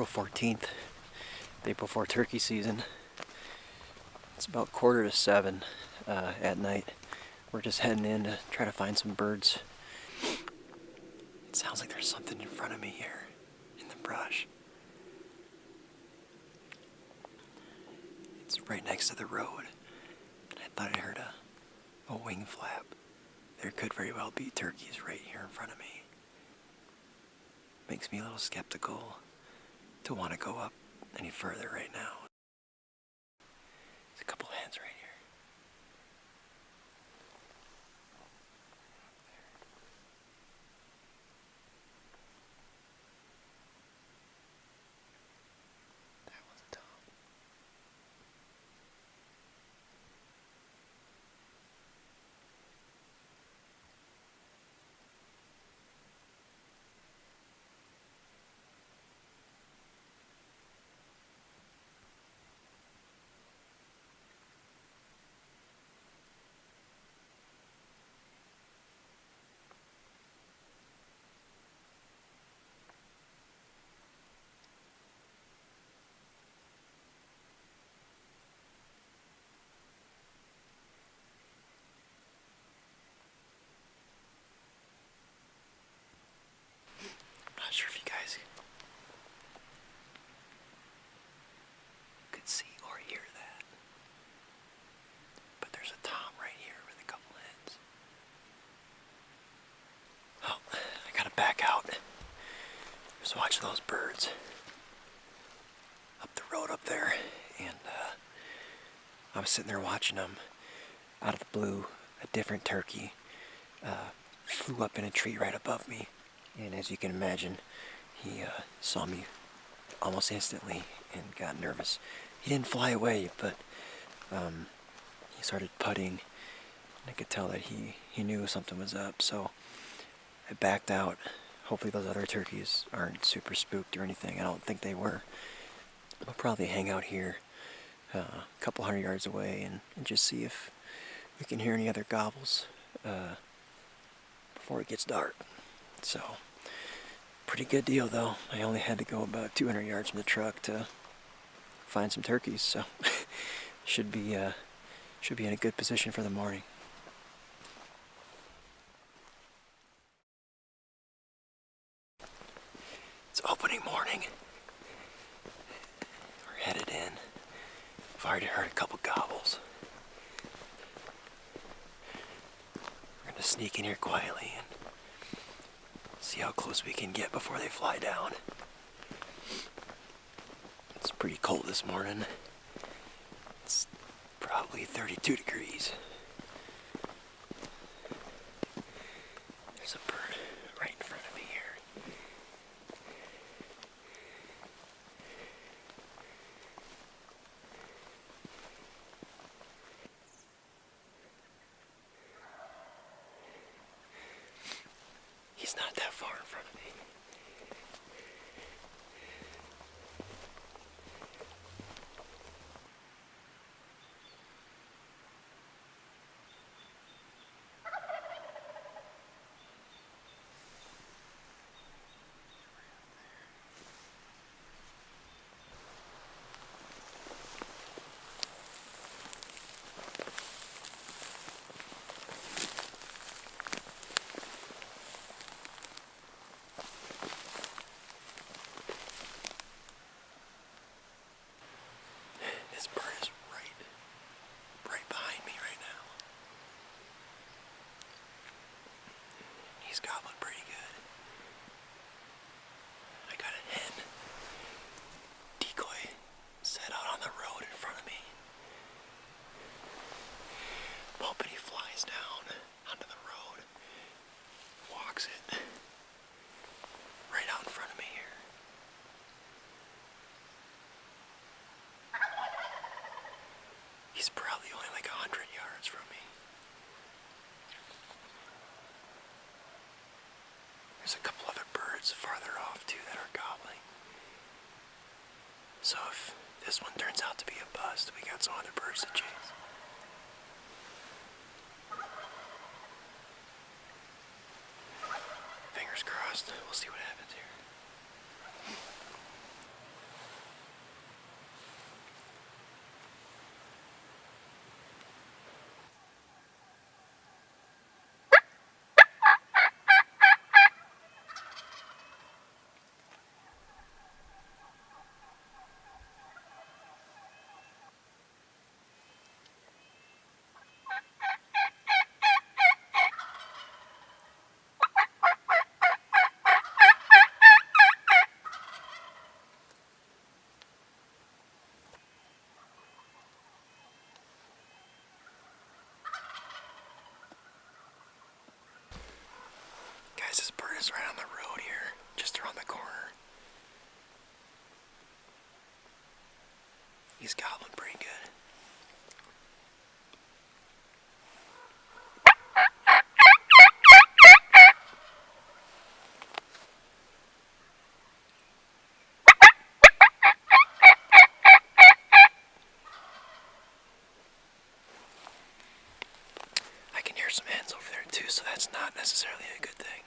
April 14th, day before turkey season. It's about 6:45 at night. We're just heading in to try to find some birds. It sounds like there's something in front of me here in the brush. It's right next to the road, and I thought I heard a wing flap. There could very well be turkeys right here in front of me. Makes me a little skeptical to want to go up any further right now. There's a couple hens right here. That one's a tom. Not sure if you guys could see or hear that, but there's a tom right here with a couple hens. Oh, I gotta back out. Just watching those birds up the road up there, and I was sitting there watching them. Out of the blue, a different turkey flew up in a tree right above me. And as you can imagine, he saw me almost instantly and got nervous. He didn't fly away, but he started putting. And I could tell that he knew something was up, so I backed out. Hopefully those other turkeys aren't super spooked or anything. I don't think they were. We'll probably hang out here a couple 100 yards away and just see if we can hear any other gobbles before it gets dark. So, pretty good deal though. I only had to go about 200 yards from the truck to find some turkeys, so should be in a good position for the morning. It's opening morning. We're headed in. I've already heard a couple gobbles. We're gonna sneak in here quietly and see how close we can get before they fly down. It's pretty cold this morning. It's probably 32 degrees. There's a bird right in front of me here. He's not that far in front of me. This bird is right behind me right now. He's gobbling pretty good. I got a hen decoy set out on the road in front of me. I'm hoping he flies down onto the road, walks it right out in front of me here. He's probably only like 100 yards from me. There's a couple other birds farther off too that are gobbling. So if this one turns out to be a bust, we got some other birds to chase. Fingers crossed. We'll see what happens here. Gobbler's right on the road here, just around the corner. He's gobbling pretty good. I can hear some hens over there too, so that's not necessarily a good thing.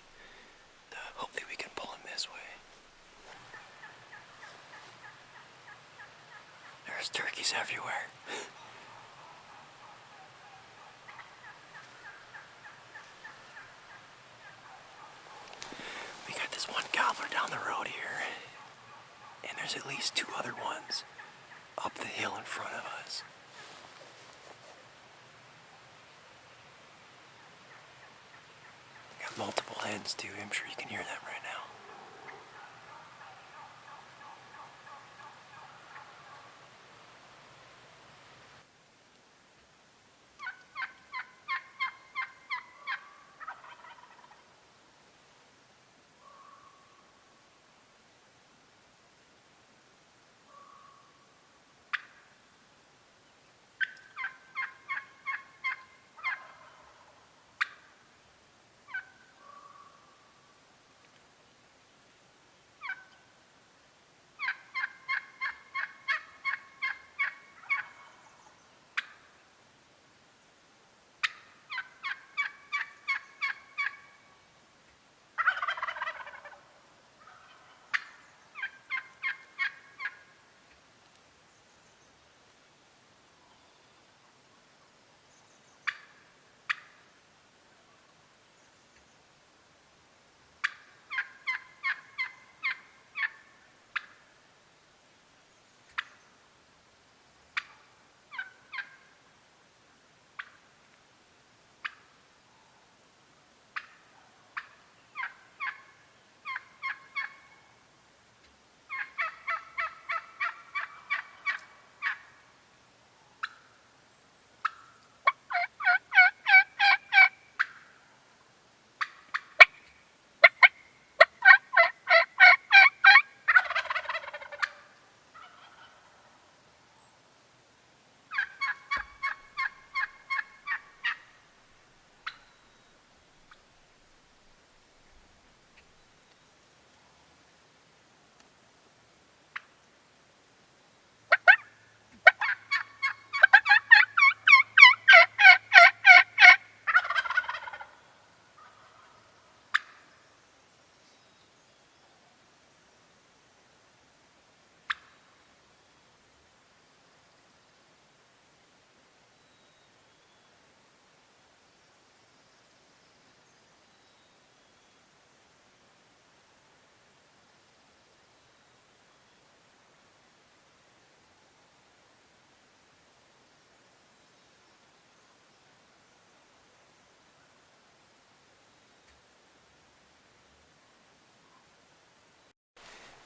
Hopefully we can pull him this way. There's turkeys everywhere. We got this one gobbler down the road here, and there's at least 2 other ones up the hill in front of us. We got multiple hens too. I'm sure you can hear them right now.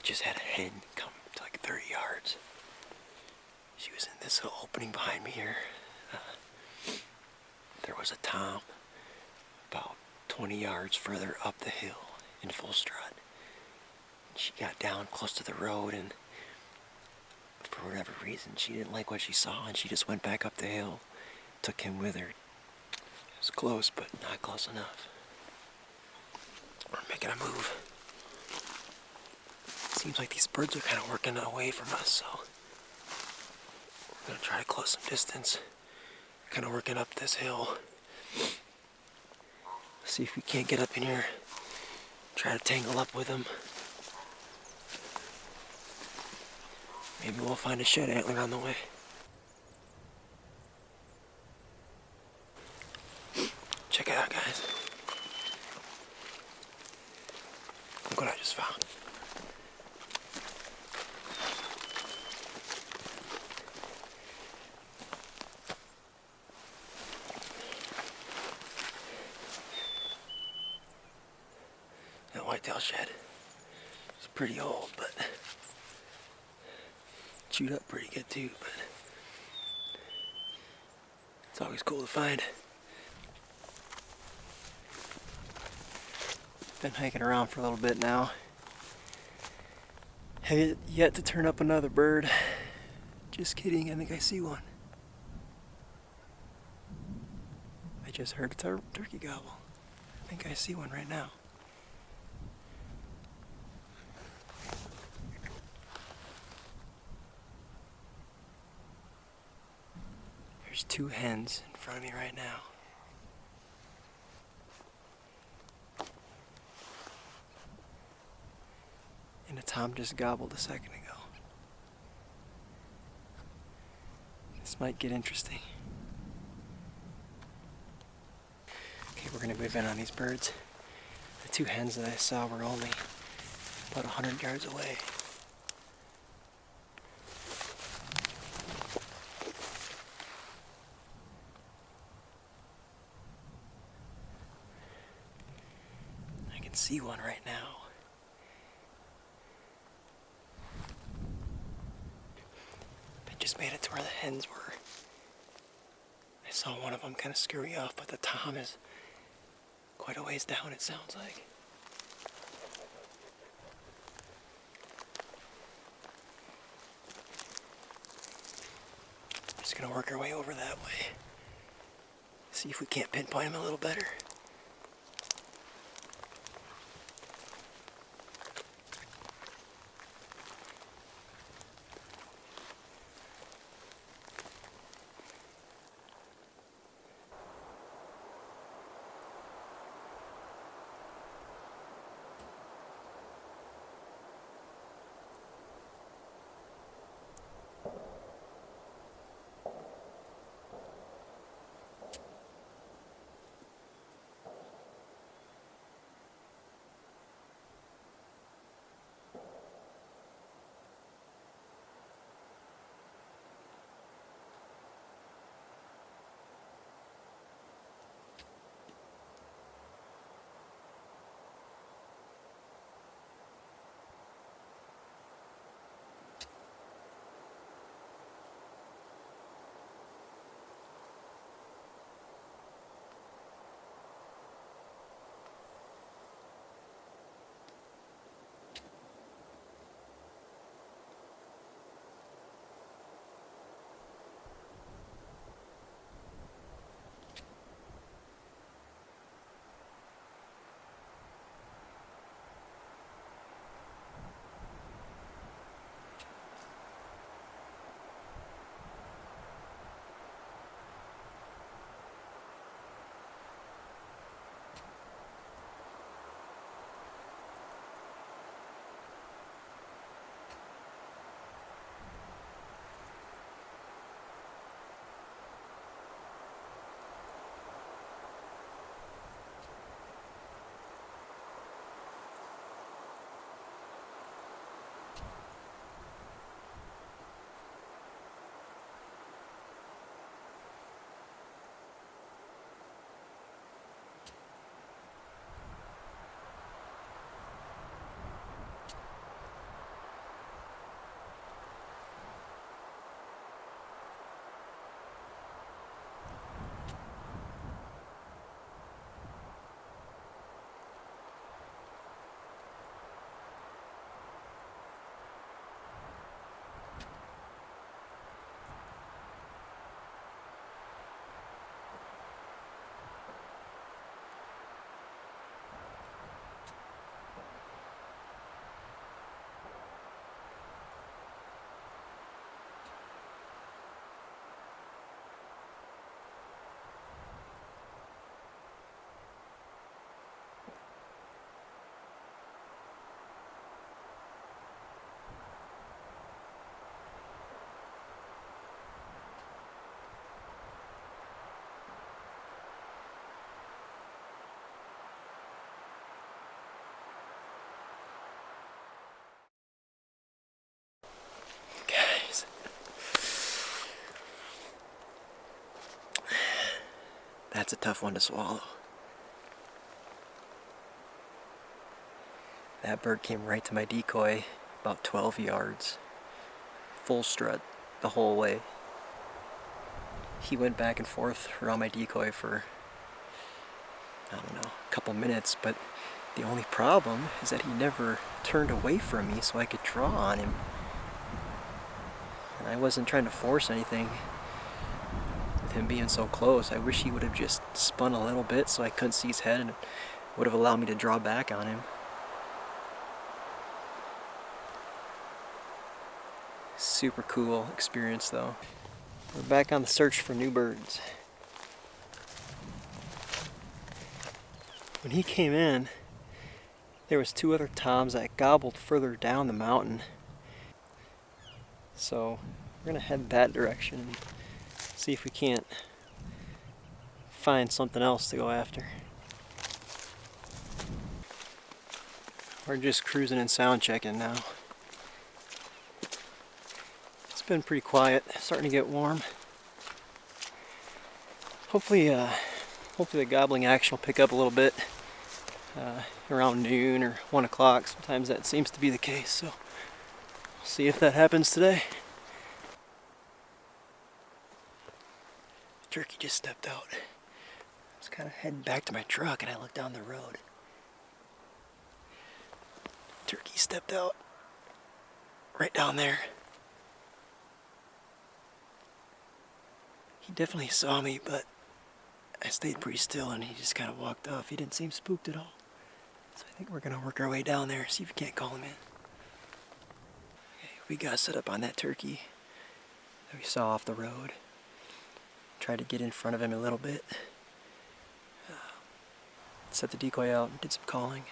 Just had a hen come to like 30 yards. She was in this little opening behind me here. There was a tom about 20 yards further up the hill in full strut. She got down close to the road, and for whatever reason she didn't like what she saw, and she just went back up the hill, took him with her. It was close, but not close enough. We're making a move. Seems like these birds are kind of working away from us, so we're going to try to close some distance. Kind of working up this hill. See if we can't get up in here. Try to tangle up with them. Maybe we'll find a shed antler on the way. Check it out, guys. Look what I just found. That whitetail shed. It's pretty old, but chewed up pretty good too, but it's always cool to find. Been hiking around for a little bit now. Have yet to turn up another bird. Just kidding, I think I see one. I just heard a turkey gobble. I think I see one right now. There's 2 hens in front of me right now. And a tom just gobbled a second ago. This might get interesting. Okay, we're gonna move in on these birds. The 2 hens that I saw were only about 100 yards away. I can see one right now. I just made it to where the hens were. I saw one of them kind of scurry off, but the tom is quite a ways down, it sounds like. Just gonna work our way over that way. See if we can't pinpoint him a little better. That's a tough one to swallow. That bird came right to my decoy, about 12 yards. Full strut the whole way. He went back and forth around my decoy for, I don't know, a couple minutes, but The only problem is that he never turned away from me so I could draw on him. And I wasn't trying to force anything with him being so close. I wish he would have just spun a little bit so I couldn't see his head, and it would have allowed me to draw back on him. Super cool experience though. We're back on the search for new birds. When he came in, there was 2 other toms that gobbled further down the mountain. So we're gonna head that direction and see if we can't find something else to go after. We're just cruising and sound checking now. It's been pretty quiet, starting to get warm. Hopefully the gobbling action will pick up a little bit around noon or 1 o'clock. Sometimes that seems to be the case, so we'll see if that happens today. Turkey just stepped out. I was kind of heading back to my truck and I looked down the road. Turkey stepped out right down there. He definitely saw me, but I stayed pretty still and he just kind of walked off. He didn't seem spooked at all. So I think we're going to work our way down there, see if we can't call him in. Okay, we got set up on that turkey that we saw off the road. Tried to get in front of him a little bit. Set the decoy out and did some calling.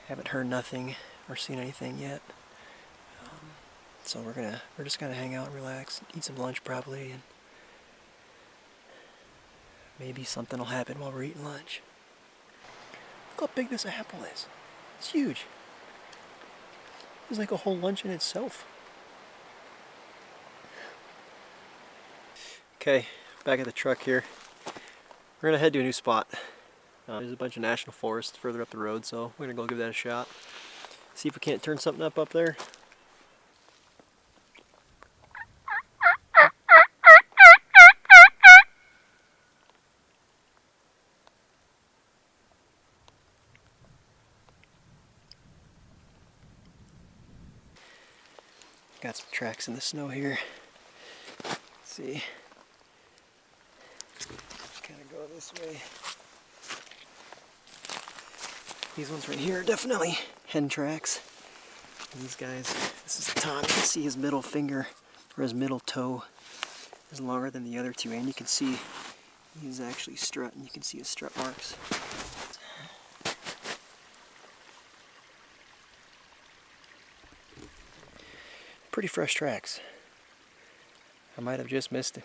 Haven't heard nothing or seen anything yet. So we're just gonna hang out and relax, eat some lunch probably, and maybe something will happen while we're eating lunch. Look how big this apple is. It's huge. It's like a whole lunch in itself. Okay, back at the truck here. We're gonna head to a new spot. There's a bunch of national forests further up the road, so we're gonna go give that a shot. See if we can't turn something up there. Got some tracks in the snow here. Let's see. Kind of go this way. These ones right here are definitely hen tracks. And these guys, this is a tom. You can see his middle finger, or his middle toe, is longer than the other two, and you can see he's actually strutting. You can see his strut marks. Pretty fresh tracks. I might have just missed him.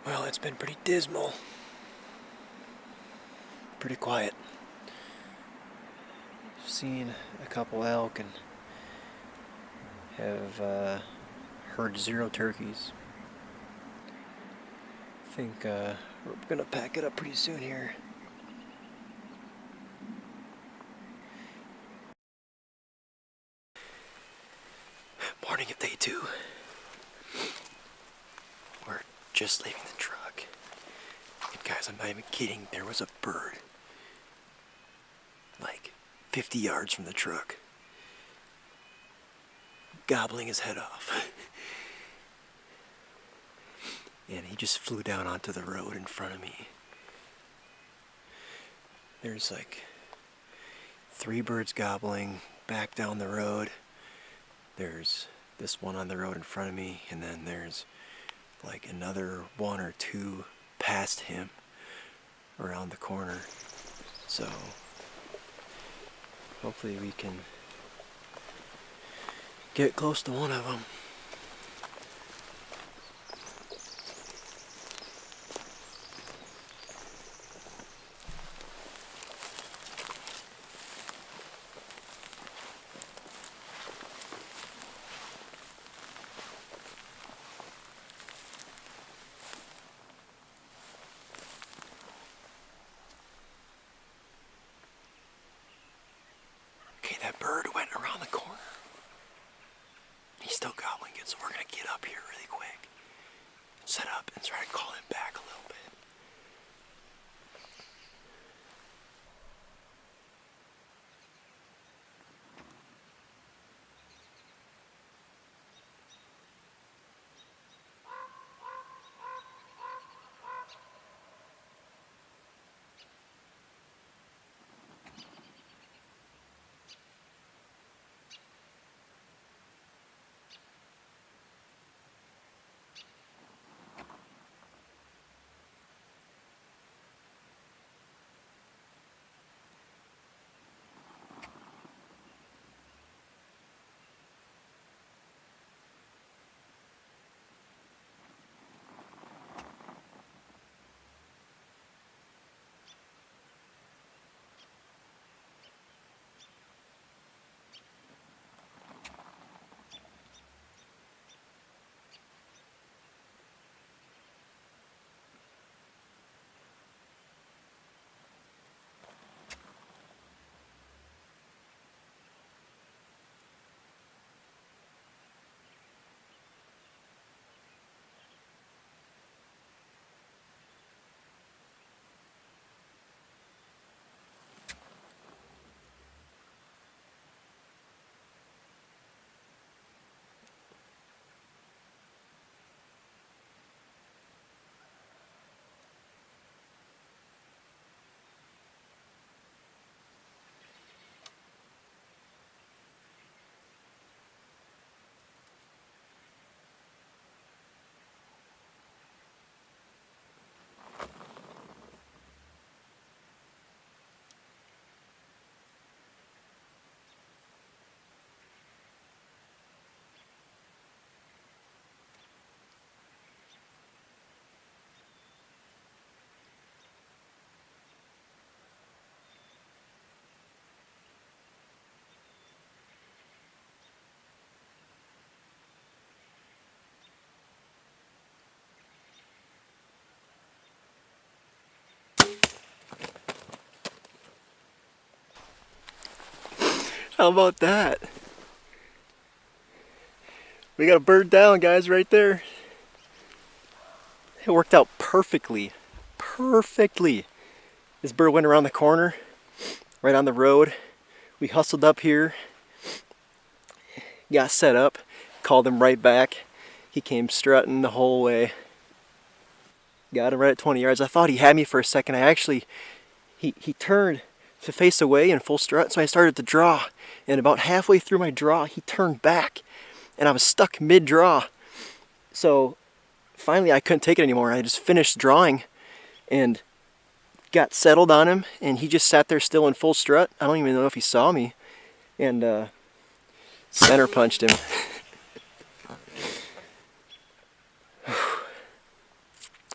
Well, it's been pretty dismal. Pretty quiet. I've seen a couple elk and have heard 0 turkeys. I think we're gonna pack it up pretty soon here. Morning of day 2. We're just leaving the truck. And guys, I'm not even kidding. There was a bird like 50 yards from the truck, gobbling his head off. And he just flew down onto the road in front of me. There's like 3 birds gobbling back down the road. There's this one on the road in front of me, and then there's like another 1 or 2 past him around the corner. So hopefully we can get close to one of them. Okay, that bird went around the corner. He's still gobbling. How about that? We got a bird down, guys, right there. It worked out perfectly. Perfectly. This bird went around the corner, right on the road. We hustled up here, got set up, called him right back. He came strutting the whole way. Got him right at 20 yards. I thought he had me for a second. He turned to face away in full strut, so I started to draw. And about halfway through my draw, he turned back, and I was stuck mid-draw. So finally I couldn't take it anymore. I just finished drawing and got settled on him, and he just sat there still in full strut. I don't even know if he saw me, and center punched him.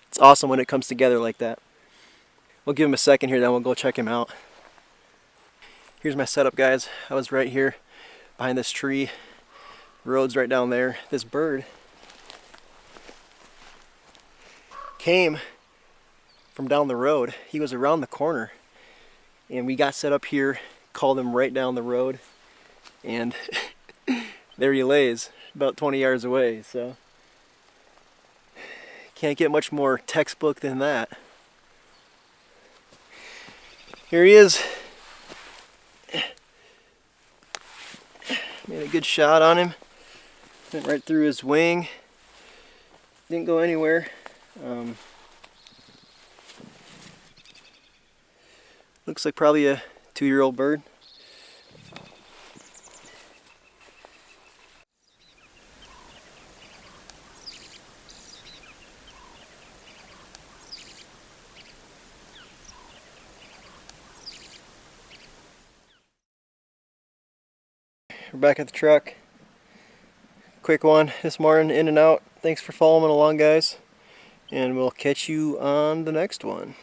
It's awesome when it comes together like that. We'll give him a second here, then we'll go check him out. Here's my setup, guys. I was right here behind this tree. The road's right down there. This bird came from down the road. He was around the corner, and we got set up here, called him right down the road, and there he lays about 20 yards away. So can't get much more textbook than that. Here he is. Made a good shot on him. Went right through his wing. Didn't go anywhere. Looks like probably a 2-year-old bird. We're back at the truck. Quick one this morning, in and out. Thanks for following along, guys, and we'll catch you on the next one.